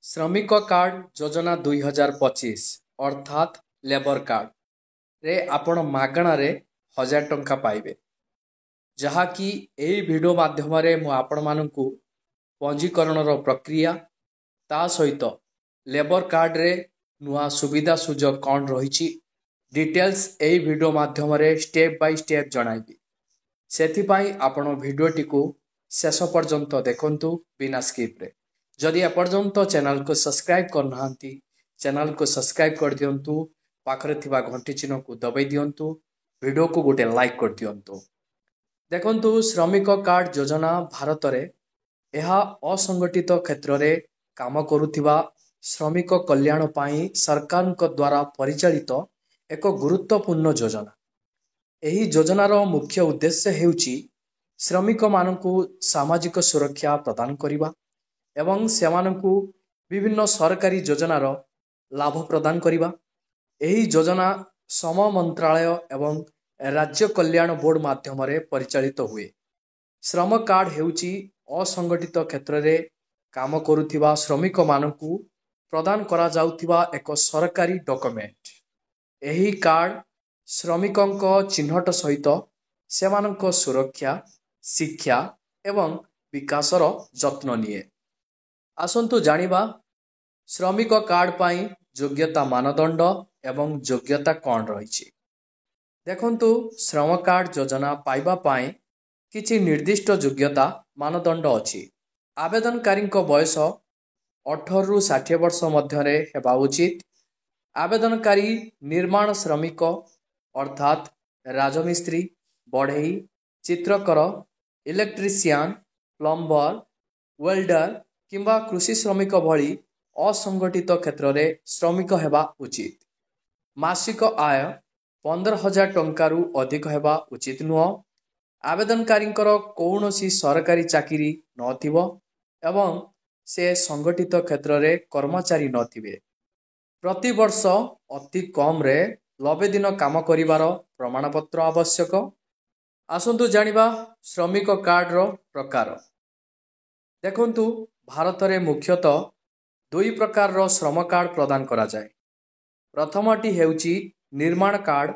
ଶ୍ରମିକ କାର୍ଡ ଯୋଜନା 2025 ଅର୍ଥାତ୍ ଲେବର କାର୍ଡରେ ଆପଣ ମାଗଣାରେ 1000 ଟଙ୍କା ପାଇବେ, ଯାହାକି ଏହି ଭିଡ଼ିଓ ମାଧ୍ୟମରେ ମୁଁ ଆପଣମାନଙ୍କୁ ପଞ୍ଜୀକରଣର ପ୍ରକ୍ରିୟା ତା ସହିତ ଲେବର କାର୍ଡରେ ନୂଆ ସୁବିଧା ସୁଯୋଗ କ'ଣ ରହିଛି ଡିଟେଲ୍ସ ଏହି ଭିଡ଼ିଓ ମାଧ୍ୟମରେ ଷ୍ଟେପ୍ ବାଇ ଷ୍ଟେପ୍ ଜଣାଇବି। ସେଥିପାଇଁ ଆପଣ ଭିଡ଼ିଓଟିକୁ ଶେଷ ପର୍ଯ୍ୟନ୍ତ ଦେଖନ୍ତୁ ବିନା ସ୍କିପ୍ରେ। ଯଦି ଏପର୍ଯ୍ୟନ୍ତ ଚ୍ୟାନେଲକୁ ସବସ୍କ୍ରାଇବ୍ କରୁନାହାନ୍ତି, ଚ୍ୟାନେଲକୁ ସବସ୍କ୍ରାଇବ୍ କରିଦିଅନ୍ତୁ, ପାଖରେ ଥିବା ଘଣ୍ଟି ଚିହ୍ନକୁ ଦବାଇ ଦିଅନ୍ତୁ, ଭିଡ଼ିଓକୁ ଗୋଟେ ଲାଇକ୍ କରିଦିଅନ୍ତୁ। ଦେଖନ୍ତୁ, ଶ୍ରମିକ କାର୍ଡ ଯୋଜନା ଭାରତରେ ଏହା ଅସଂଗଠିତ କ୍ଷେତ୍ରରେ କାମ କରୁଥିବା ଶ୍ରମିକ କଲ୍ୟାଣ ପାଇଁ ସରକାରଙ୍କ ଦ୍ୱାରା ପରିଚାଳିତ ଏକ ଗୁରୁତ୍ୱପୂର୍ଣ୍ଣ ଯୋଜନା। ଏହି ଯୋଜନାର ମୁଖ୍ୟ ଉଦ୍ଦେଶ୍ୟ ହେଉଛି ଶ୍ରମିକମାନଙ୍କୁ ସାମାଜିକ ସୁରକ୍ଷା ପ୍ରଦାନ କରିବା ଏବଂ ସେମାନଙ୍କୁ ବିଭିନ୍ନ ସରକାରୀ ଯୋଜନାର ଲାଭ ପ୍ରଦାନ କରିବା। ଏହି ଯୋଜନା ଶ୍ରମ ମନ୍ତ୍ରାଳୟ ଏବଂ ରାଜ୍ୟ କଲ୍ୟାଣ ବୋର୍ଡ ମାଧ୍ୟମରେ ପରିଚାଳିତ ହୁଏ। ଶ୍ରମ କାର୍ଡ ହେଉଛି ଅସଂଗଠିତ କ୍ଷେତ୍ରରେ କାମ କରୁଥିବା ଶ୍ରମିକମାନଙ୍କୁ ପ୍ରଦାନ କରାଯାଉଥିବା ଏକ ସରକାରୀ ଡକ୍ୟୁମେଣ୍ଟ। ଏହି କାର୍ଡ ଶ୍ରମିକଙ୍କ ଚିହ୍ନଟ ସହିତ ସେମାନଙ୍କ ସୁରକ୍ଷା, ଶିକ୍ଷା ଏବଂ ବିକାଶର ଯତ୍ନ ନିଏ। ଆସନ୍ତୁ ଜାଣିବା ଶ୍ରମିକ କାର୍ଡ ପାଇଁ ଯୋଗ୍ୟତା ମାନଦଣ୍ଡ ଏବଂ ଯୋଗ୍ୟତା କ'ଣ ରହିଛି। ଦେଖନ୍ତୁ, ଶ୍ରମ କାର୍ଡ ଯୋଜନା ପାଇବା ପାଇଁ କିଛି ନିର୍ଦ୍ଦିଷ୍ଟ ଯୋଗ୍ୟତା ମାନଦଣ୍ଡ ଅଛି। ଆବେଦନକାରୀଙ୍କ ବୟସ 18ରୁ 60 ବର୍ଷ ମଧ୍ୟରେ ହେବା ଉଚିତ। ଆବେଦନକାରୀ ନିର୍ମାଣ ଶ୍ରମିକ ଅର୍ଥାତ୍ ରାଜମିସ୍ତ୍ରୀ, ବଢ଼େଇ, ଚିତ୍ରକର, ଇଲେକ୍ଟ୍ରିସିଆନ୍, ପ୍ଲମ୍ବର, ୱେଲ୍ଡର କିମ୍ବା କୃଷି ଶ୍ରମିକ ଭଳି ଅସଂଗଠିତ କ୍ଷେତ୍ରରେ ଶ୍ରମିକ ହେବା ଉଚିତ। ମାସିକ ଆୟ 15,000 ଟଙ୍କାରୁ ଅଧିକ ହେବା ଉଚିତ ନୁହେଁ। ଆବେଦନକାରୀଙ୍କର କୌଣସି ସରକାରୀ ଚାକିରି ନଥିବ ଏବଂ ସେ ସଂଗଠିତ କ୍ଷେତ୍ରରେ କର୍ମଚାରୀ ନଥିବେ। ପ୍ରତିବର୍ଷ ଅତି କମ୍ରେ 90 ଦିନ କାମ କରିବାର ପ୍ରମାଣପତ୍ର ଆବଶ୍ୟକ। ଆସନ୍ତୁ ଜାଣିବା ଶ୍ରମିକ କାର୍ଡର ପ୍ରକାର। ଦେଖନ୍ତୁ, ଭାରତରେ ମୁଖ୍ୟତଃ ଦୁଇ ପ୍ରକାରର ଶ୍ରମ କାର୍ଡ ପ୍ରଦାନ କରାଯାଏ। ପ୍ରଥମଟି ହେଉଛି ନିର୍ମାଣ କାର୍ଡ,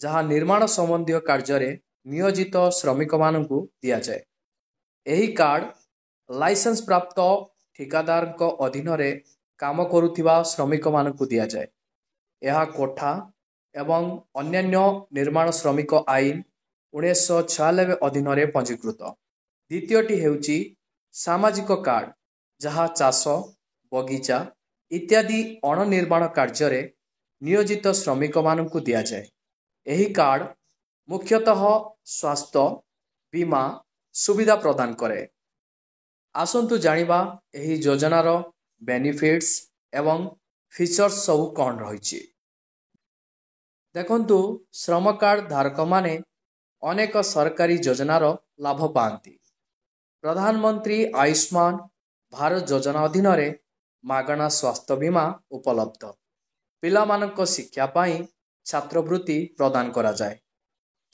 ଯାହା ନିର୍ମାଣ ସମ୍ବନ୍ଧୀୟ କାର୍ଯ୍ୟରେ ନିୟୋଜିତ ଶ୍ରମିକମାନଙ୍କୁ ଦିଆଯାଏ। ଏହି କାର୍ଡ ଲାଇସେନ୍ସ ପ୍ରାପ୍ତ ଠିକାଦାରଙ୍କ ଅଧୀନରେ କାମ କରୁଥିବା ଶ୍ରମିକମାନଙ୍କୁ ଦିଆଯାଏ। ଏହା କୋଠା ଏବଂ ଅନ୍ୟାନ୍ୟ ନିର୍ମାଣ ଶ୍ରମିକ ଆଇନ 1996 ଅଧୀନରେ ପଞ୍ଜୀକୃତ। ଦ୍ୱିତୀୟଟି ହେଉଛି ସାମାଜିକ କାର୍ଡ, ଯାହା ଚାଷ, ବଗିଚା ଇତ୍ୟାଦି ଅଣନିର୍ମାଣ କାର୍ଯ୍ୟରେ ନିୟୋଜିତ ଶ୍ରମିକମାନଙ୍କୁ ଦିଆଯାଏ। ଏହି କାର୍ଡ ମୁଖ୍ୟତଃ ସ୍ୱାସ୍ଥ୍ୟ ବୀମା ସୁବିଧା ପ୍ରଦାନ କରେ। ଆସନ୍ତୁ ଜାଣିବା ଏହି ଯୋଜନାର ବେନିଫିଟ୍ସ ଏବଂ ଫିଚର୍ସ ସବୁ କ'ଣ ରହିଛି। ଦେଖନ୍ତୁ, ଶ୍ରମ କାର୍ଡ ଧାରକମାନେ ଅନେକ ସରକାରୀ ଯୋଜନାର ଲାଭ ପାଆନ୍ତି। ପ୍ରଧାନମନ୍ତ୍ରୀ ଆୟୁଷ୍ମାନ ଭାରତ ଯୋଜନା ଅଧୀନରେ ମାଗଣା ସ୍ୱାସ୍ଥ୍ୟ ବୀମା ଉପଲବ୍ଧ। ପିଲାମାନଙ୍କ ଶିକ୍ଷା ପାଇଁ ଛାତ୍ରବୃତ୍ତି ପ୍ରଦାନ କରାଯାଏ।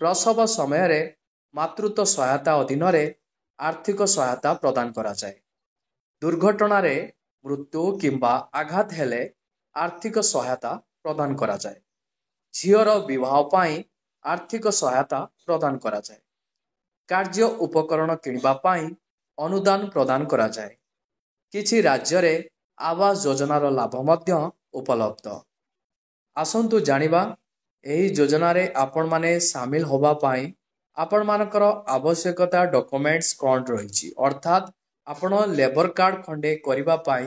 ପ୍ରସବ ସମୟରେ ମାତୃତ୍ୱ ସହାୟତା ଅଧୀନରେ ଆର୍ଥିକ ସହାୟତା ପ୍ରଦାନ କରାଯାଏ। ଦୁର୍ଘଟଣାରେ ମୃତ୍ୟୁ କିମ୍ବା ଆଘାତ ହେଲେ ଆର୍ଥିକ ସହାୟତା ପ୍ରଦାନ କରାଯାଏ। ଝିଅର ବିବାହ ପାଇଁ ଆର୍ଥିକ ସହାୟତା ପ୍ରଦାନ କରାଯାଏ। କାର୍ଯ୍ୟ ଉପକରଣ କିଣିବା ପାଇଁ ଅନୁଦାନ ପ୍ରଦାନ କରାଯାଏ। କିଛି ରାଜ୍ୟରେ ଆବାସ ଯୋଜନାର ଲାଭ ମଧ୍ୟ ଉପଲବ୍ଧ। ଆସନ୍ତୁ ଜାଣିବା ଏହି ଯୋଜନାରେ ଆପଣମାନେ ସାମିଲ ହେବା ପାଇଁ ଆପଣମାନଙ୍କର ଆବଶ୍ୟକତା ଡକ୍ୟୁମେଣ୍ଟସ୍ କ'ଣ ରହିଛି। ଅର୍ଥାତ୍ ଆପଣ ଲେବର କାର୍ଡ ଖଣ୍ଡେ କରିବା ପାଇଁ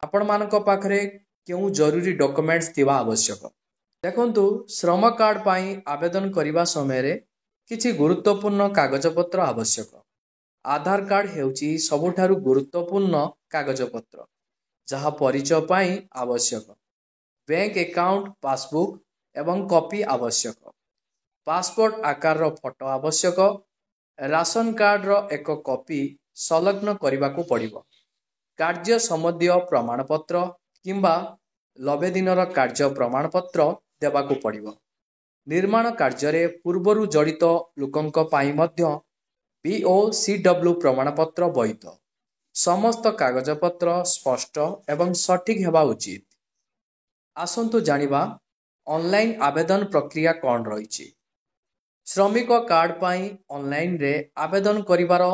ଆପଣମାନଙ୍କ ପାଖରେ କେଉଁ ଜରୁରୀ ଡକ୍ୟୁମେଣ୍ଟସ୍ ଥିବା ଆବଶ୍ୟକ। ଦେଖନ୍ତୁ, ଶ୍ରମ କାର୍ଡ ପାଇଁ ଆବେଦନ କରିବା ସମୟରେ କିଛି ଗୁରୁତ୍ୱପୂର୍ଣ୍ଣ କାଗଜପତ୍ର ଆବଶ୍ୟକ। ଆଧାର କାର୍ଡ ହେଉଛି ସବୁଠାରୁ ଗୁରୁତ୍ୱପୂର୍ଣ୍ଣ କାଗଜପତ୍ର, ଯାହା ପରିଚୟ ପାଇଁ ଆବଶ୍ୟକ। ବ୍ୟାଙ୍କ ଆକାଉଣ୍ଟ ପାସବୁକ୍ ଏବଂ କପି ଆବଶ୍ୟକ। ପାସପୋର୍ଟ ଆକାରର ଫଟୋ ଆବଶ୍ୟକ। ରାସନ କାର୍ଡର ଏକ କପି ସଂଲଗ୍ନ କରିବାକୁ ପଡ଼ିବ। କାର୍ଯ୍ୟ ସମ୍ବନ୍ଧୀୟ ପ୍ରମାଣପତ୍ର କିମ୍ବା 90 ଦିନର କାର୍ଯ୍ୟ ପ୍ରମାଣପତ୍ର ଦେବାକୁ ପଡ଼ିବ। ନିର୍ମାଣ କାର୍ଯ୍ୟରେ ପୂର୍ବରୁ ଜଡ଼ିତ ଲୋକଙ୍କ ପାଇଁ ମଧ୍ୟ BOCW ପ୍ରମାଣପତ୍ର ବୈଧ। ସମସ୍ତ କାଗଜପତ୍ର ସ୍ପଷ୍ଟ ଏବଂ ସଠିକ୍ ହେବା ଉଚିତ। ଆସନ୍ତୁ ଜାଣିବା ଅନଲାଇନ୍ ଆବେଦନ ପ୍ରକ୍ରିୟା କ'ଣ ରହିଛି। ଶ୍ରମିକ କାର୍ଡ଼ ପାଇଁ ଅନଲାଇନ୍ରେ ଆବେଦନ କରିବାର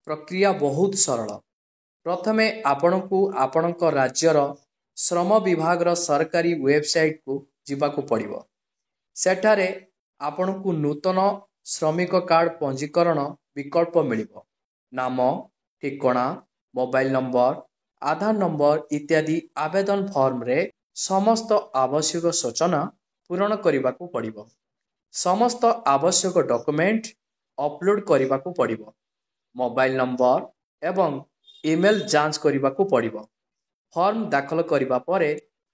ପ୍ରକ୍ରିୟା ବହୁତ ସରଳ। ପ୍ରଥମେ ଆପଣଙ୍କୁ ଆପଣଙ୍କ ରାଜ୍ୟର ଶ୍ରମ ବିଭାଗର ସରକାରୀ ୱେବସାଇଟ୍କୁ ଯିବାକୁ ପଡ଼ିବ। ସେଠାରେ ଆପଣଙ୍କୁ ନୂତନ ଶ୍ରମିକ କାର୍ଡ଼ ପଞ୍ଜୀକରଣ ବିକଳ୍ପ ମିଳିବ। ନାମ, ଠିକଣା, ମୋବାଇଲ ନମ୍ବର, ଆଧାର ନମ୍ବର ଇତ୍ୟାଦି ଆବେଦନ ଫର୍ମରେ ସମସ୍ତ ଆବଶ୍ୟକ ସୂଚନା ପୂରଣ କରିବାକୁ ପଡ଼ିବ। ସମସ୍ତ ଆବଶ୍ୟକ ଡକୁମେଣ୍ଟ ଅପଲୋଡ଼ କରିବାକୁ ପଡ଼ିବ। ମୋବାଇଲ ନମ୍ବର ଏବଂ ଇମେଲ ଯାଞ୍ଚ କରିବାକୁ ପଡ଼ିବ। ଫର୍ମ ଦାଖଲ କରିବା ପରେ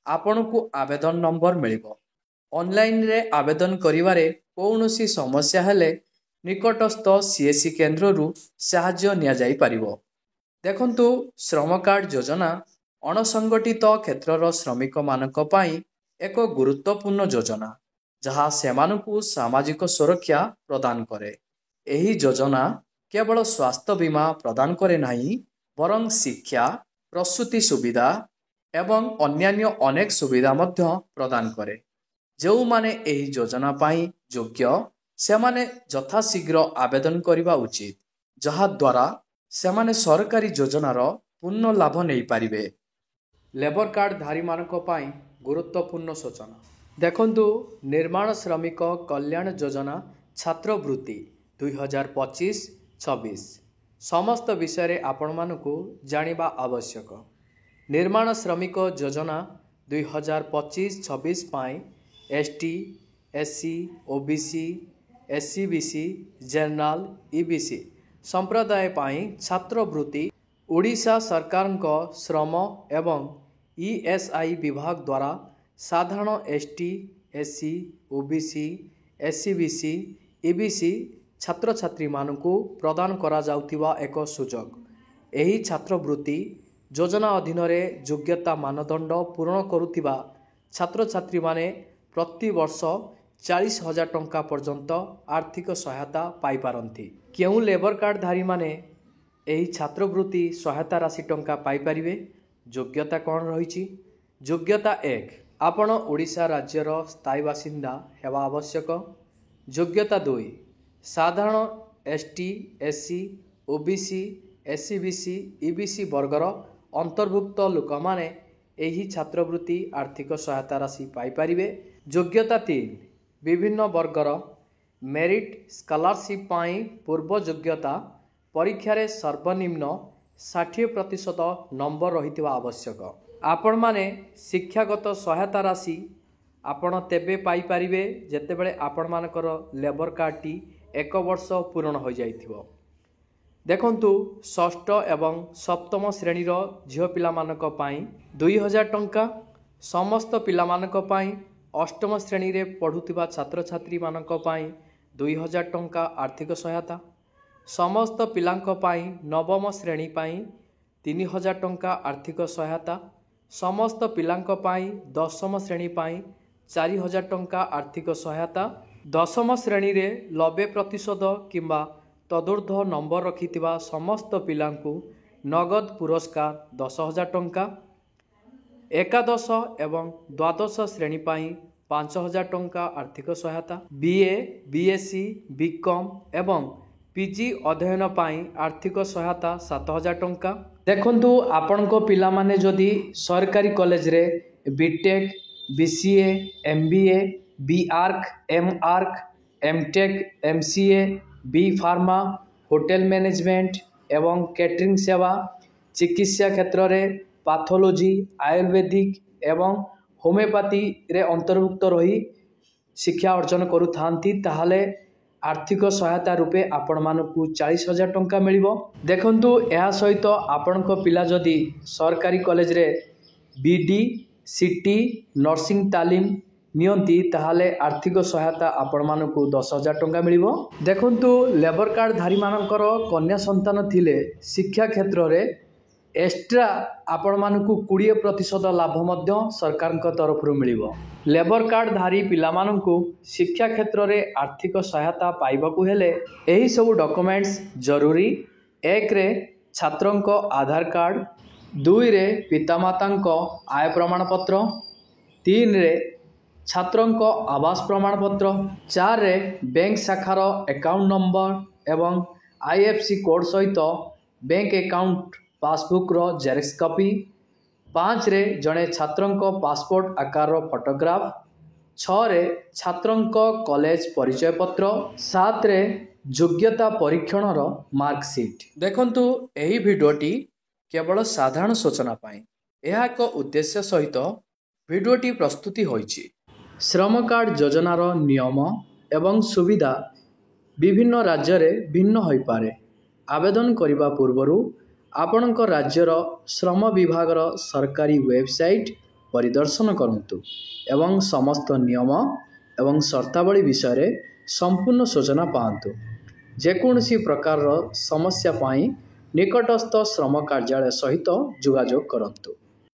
ଆପଣଙ୍କୁ ଆବେଦନ ନମ୍ବର ମିଳିବ। ଅନଲାଇନ୍ରେ ଆବେଦନ କରିବାରେ କୌଣସି ସମସ୍ୟା ହେଲେ ନିକଟସ୍ଥ CSC କେନ୍ଦ୍ରରୁ ସାହାଯ୍ୟ ନିଆଯାଇପାରିବ। ଦେଖନ୍ତୁ, ଶ୍ରମ କାର୍ଡ଼ ଯୋଜନା ଅଣସଂଗଠିତ କ୍ଷେତ୍ରର ଶ୍ରମିକମାନଙ୍କ ପାଇଁ ଏକ ଗୁରୁତ୍ୱପୂର୍ଣ୍ଣ ଯୋଜନା, ଯାହା ସେମାନଙ୍କୁ ସାମାଜିକ ସୁରକ୍ଷା ପ୍ରଦାନ କରେ। ଏହି ଯୋଜନା କେବଳ ସ୍ୱାସ୍ଥ୍ୟ ବୀମା ପ୍ରଦାନ କରେ ନାହିଁ, ବରଂ ଶିକ୍ଷା, ପ୍ରସୂତି ସୁବିଧା ଏବଂ ଅନ୍ୟାନ୍ୟ ଅନେକ ସୁବିଧା ମଧ୍ୟ ପ୍ରଦାନ କରେ। ଯେଉଁମାନେ ଏହି ଯୋଜନା ପାଇଁ ଯୋଗ୍ୟ, ସେମାନେ ଯଥାଶୀଘ୍ର ଆବେଦନ କରିବା ଉଚିତ, ଯାହାଦ୍ୱାରା ସେମାନେ ସରକାରୀ ଯୋଜନାର ପୂର୍ଣ୍ଣ ଲାଭ ନେଇପାରିବେ। ଲେବର କାର୍ଡ଼ଧାରୀମାନଙ୍କ ପାଇଁ ଗୁରୁତ୍ୱପୂର୍ଣ୍ଣ ସୂଚନା। ଦେଖନ୍ତୁ, ନିର୍ମାଣ ଶ୍ରମିକ କଲ୍ୟାଣ ଯୋଜନା ଛାତ୍ରବୃତ୍ତି 2025-26 ସମସ୍ତ ବିଷୟରେ ଆପଣମାନଙ୍କୁ ଜାଣିବା ଆବଶ୍ୟକ। ନିର୍ମାଣ ଶ୍ରମିକ ଯୋଜନା 2025-26 ପାଇଁ ST, SC, OBC, SCBC, general, EBC ସମ୍ପ୍ରଦାୟ ପାଇଁ ଛାତ୍ରବୃତ୍ତି ଓଡ଼ିଶା ସରକାରଙ୍କ ଶ୍ରମ ଏବଂ ESI ବିଭାଗ ଦ୍ୱାରା ସାଧାରଣ ST, SC, OBC, SCBC, EBC ଛାତ୍ରଛାତ୍ରୀମାନଙ୍କୁ ପ୍ରଦାନ କରାଯାଉଥିବା ଏକ ସୁଯୋଗ। ଏହି ଛାତ୍ରବୃତ୍ତି ଯୋଜନା ଅଧୀନରେ ଯୋଗ୍ୟତା ମାନଦଣ୍ଡ ପୂରଣ କରୁଥିବା ଛାତ୍ରଛାତ୍ରୀମାନେ ପ୍ରତିବର୍ଷ 40,000 ଟଙ୍କା ପର୍ଯ୍ୟନ୍ତ ଆର୍ଥିକ ସହାୟତା ପାଇପାରନ୍ତି। କେଉଁ ଲେବର କାର୍ଡ଼ଧାରୀମାନେ ଏହି ଛାତ୍ରବୃତ୍ତି ସହାୟତା ରାଶି ଟଙ୍କା ପାଇପାରିବେ? ଯୋଗ୍ୟତା କ'ଣ ରହିଛି? ଯୋଗ୍ୟତା 1. ଆପଣ ଓଡ଼ିଶା ରାଜ୍ୟର ସ୍ଥାୟୀ ବାସିନ୍ଦା ହେବା ଆବଶ୍ୟକ। ଯୋଗ୍ୟତା 2. ସାଧାରଣ ST, SC, OBC, SCBC, EBC ବର୍ଗର ଅନ୍ତର୍ଭୁକ୍ତ ଲୋକମାନେ ଏହି ଛାତ୍ରବୃତ୍ତି ଆର୍ଥିକ ସହାୟତା ରାଶି ପାଇପାରିବେ। ଯୋଗ୍ୟତା 3. ବିଭିନ୍ନ ବର୍ଗର ମେରିଟ୍ ସ୍କଲାରସିପ୍ ପାଇଁ ପୂର୍ବ ଯୋଗ୍ୟତା ପରୀକ୍ଷାରେ ସର୍ବନିମ୍ନ 60% ନମ୍ବର ରହିଥିବା ଆବଶ୍ୟକ। ଆପଣମାନେ ଶିକ୍ଷାଗତ ସହାୟତା ରାଶି ଆପଣ ତେବେ ପାଇପାରିବେ ଯେତେବେଳେ ଆପଣମାନଙ୍କର ଲେବର କାର୍ଡ଼ଟି 1 ବର୍ଷ ପୂରଣ ହୋଇଯାଇଥିବ। ଦେଖନ୍ତୁ, ଷଷ୍ଠ ଏବଂ ସପ୍ତମ ଶ୍ରେଣୀର ଝିଅ ପିଲାମାନଙ୍କ ପାଇଁ 2,000 ଟଙ୍କା, ସମସ୍ତ ପିଲାମାନଙ୍କ ପାଇଁ ଅଷ୍ଟମ ଶ୍ରେଣୀରେ ପଢ଼ୁଥିବା ଛାତ୍ରଛାତ୍ରୀମାନଙ୍କ ପାଇଁ 2,000 ଟଙ୍କା ଆର୍ଥିକ ସହାୟତା, ସମସ୍ତ ପିଲାଙ୍କ ପାଇଁ ନବମ ଶ୍ରେଣୀ ପାଇଁ 3,000 ଟଙ୍କା ଆର୍ଥିକ ସହାୟତା, ସମସ୍ତ ପିଲାଙ୍କ ପାଇଁ ଦଶମ ଶ୍ରେଣୀ ପାଇଁ 4,000 ଟଙ୍କା ଆର୍ଥିକ ସହାୟତା, ଦଶମ ଶ୍ରେଣୀରେ 90% କିମ୍ବା ତଦୁର୍ଦ୍ଧ୍ୱ ନମ୍ବର ରଖିଥିବା ସମସ୍ତ ପିଲାଙ୍କୁ ନଗଦ ପୁରସ୍କାର 10,000 ଟଙ୍କା, ଏକାଦଶ ଏବଂ ଦ୍ୱାଦଶ ଶ୍ରେଣୀ ପାଇଁ 5,000 ଟଙ୍କା ଆର୍ଥିକ ସହାୟତା, BA, BSc, BCom ଏବଂ PG ଅଧ୍ୟୟନ ପାଇଁ ଆର୍ଥିକ ସହାୟତା 7,000 ଟଙ୍କା। ଦେଖନ୍ତୁ, ଆପଣଙ୍କ ପିଲାମାନେ ଯଦି ସରକାରୀ କଲେଜରେ BTech, BCA, MBA, BArch, MArch, MTech, MCA, B Pharma, hotel management ଏବଂ କ୍ୟାଟରିଂ ସେବା, ଚିକିତ୍ସା କ୍ଷେତ୍ରରେ ପାଥୋଲୋଜି, ଆୟୁର୍ବେଦିକ ଏବଂ ହୋମିଓପାଥିରେ ଅନ୍ତର୍ଭୁକ୍ତ ରହି ଶିକ୍ଷା ଅର୍ଜନ କରୁଥାନ୍ତି, ତାହେଲେ ଆର୍ଥିକ ସହାୟତା ରୂପେ ଆପଣମାନଙ୍କୁ 40,000 ଟଙ୍କା ମିଳିବ। ଦେଖନ୍ତୁ, ଏହା ସହିତ ଆପଣଙ୍କ ପିଲା ଯଦି ସରକାରୀ କଲେଜରେ BD, CT, ନର୍ସିଂ ତାଲିମ ନିଅନ୍ତି, ତାହେଲେ ଆର୍ଥିକ ସହାୟତା ଆପଣମାନଙ୍କୁ 10,000 ଟଙ୍କା ମିଳିବ। ଦେଖନ୍ତୁ, ଲେବର କାର୍ଡ଼ଧାରୀମାନଙ୍କର କନ୍ୟା ସନ୍ତାନ ଥିଲେ ଶିକ୍ଷା କ୍ଷେତ୍ରରେ ଏକ୍ସଟ୍ରା ଆପଣମାନଙ୍କୁ 20% ଲାଭ ମଧ୍ୟ ସରକାରଙ୍କ ତରଫରୁ ମିଳିବ। ଲେବର କାର୍ଡ଼ଧାରୀ ପିଲାମାନଙ୍କୁ ଶିକ୍ଷା କ୍ଷେତ୍ରରେ ଆର୍ଥିକ ସହାୟତା ପାଇବାକୁ ହେଲେ ଏହିସବୁ ଡକୁମେଣ୍ଟସ୍ ଜରୁରୀ। 1ରେ ଛାତ୍ରଙ୍କ ଆଧାର କାର୍ଡ଼, 2ରେ ପିତାମାତାଙ୍କ ଆୟ ପ୍ରମାଣପତ୍ର, 3ରେ ଛାତ୍ରଙ୍କ ଆବାସ ପ୍ରମାଣପତ୍ର, 4ରେ ବ୍ୟାଙ୍କ ଶାଖାର ଆକାଉଣ୍ଟ ନମ୍ବର ଏବଂ IFSC କୋଡ଼୍ ସହିତ ବ୍ୟାଙ୍କ ଆକାଉଣ୍ଟ ପାସବୁକ୍ର ଜେରକ୍ସ କପି, 5ରେ ଜଣେ ଛାତ୍ରଙ୍କ ପାସପୋର୍ଟ ଆକାରର ଫଟୋଗ୍ରାଫ, 6ରେ ଛାତ୍ରଙ୍କ କଲେଜ ପରିଚୟପତ୍ର, 7ରେ ଯୋଗ୍ୟତା ପରୀକ୍ଷଣର ମାର୍କସିଟ୍। ଦେଖନ୍ତୁ, ଏହି ଭିଡ଼ିଓଟି କେବଳ ସାଧାରଣ ସୂଚନା ପାଇଁ। ଏହା ଏକ ଉଦ୍ଦେଶ୍ୟ ସହିତ ଭିଡ଼ିଓଟି ପ୍ରସ୍ତୁତି ହୋଇଛି। ଶ୍ରମ କାର୍ଡ଼ ଯୋଜନାର ନିୟମ ଏବଂ ସୁବିଧା ବିଭିନ୍ନ ରାଜ୍ୟରେ ଭିନ୍ନ ହୋଇପାରେ। ଆବେଦନ କରିବା ପୂର୍ବରୁ ଆପଣଙ୍କ ରାଜ୍ୟର ଶ୍ରମ ବିଭାଗର ସରକାରୀ ୱେବସାଇଟ୍ ପରିଦର୍ଶନ କରନ୍ତୁ ଏବଂ ସମସ୍ତ ନିୟମ ଏବଂ ସର୍ତ୍ତାବଳୀ ବିଷୟରେ ସମ୍ପୂର୍ଣ୍ଣ ସୂଚନା ପାଆନ୍ତୁ। ଯେକୌଣସି ପ୍ରକାରର ସମସ୍ୟା ପାଇଁ ନିକଟସ୍ଥ ଶ୍ରମ କାର୍ଯ୍ୟାଳୟ ସହିତ ଯୋଗାଯୋଗ କରନ୍ତୁ।